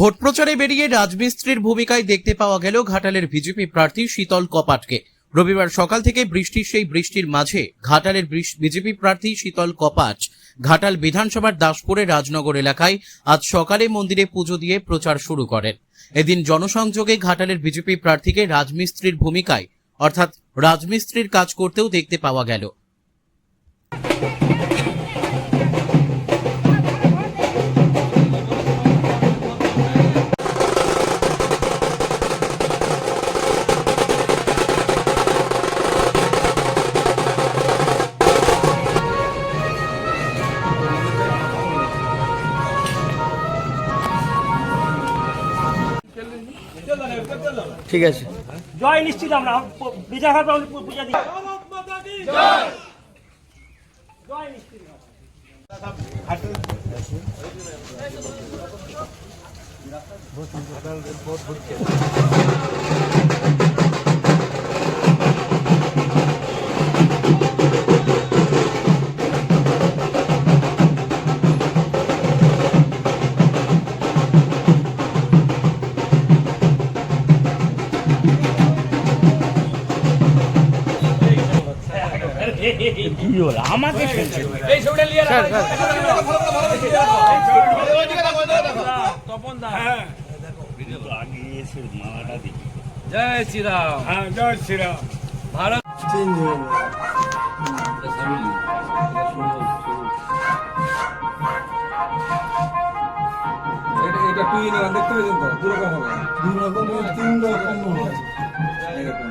Vote প্রচারে বেরিয়ে রাজমিস্ত্রির ভূমিকায় দেখতে পাওয়া গেল ঘাটালের বিজেপি প্রার্থী শীতল কপাটকে। রবিবার সকাল থেকে বৃষ্টির মাঝে ঘাটালের বিজেপি প্রার্থী শীতল কপাট ঘাটাল বিধানসভার দাসপুরে রাজনগর এলাকায় আজ সকালে মন্দিরে পুজো দিয়ে প্রচার শুরু করেন। এদিন জনসংযোগে ঘাটালের বিজেপি প্রার্থীকে রাজমিস্ত্রির ভূমিকায় অর্থাৎ রাজমিস্ত্রির কাজ করতেও দেখতে পাওয়া গেল। ঠিক আছে। জয় নিশ্চিত আমরা বিজয় পূজা দিই। জয় নিশ্চিত। কি হলো আমাকে এই ছবিটা নিয়ে রাখ তপন দা ভিডিও আগে এসে মালাটা দি। জয় শ্রীরাম। হ্যাঁ জয় শ্রীরাম। ভারত চেঞ্জ হয়ে গেল। এটা তুই না দেখতে পেয়েছেন তো দুই রকম হবে, তিন রকম হবে এরকম।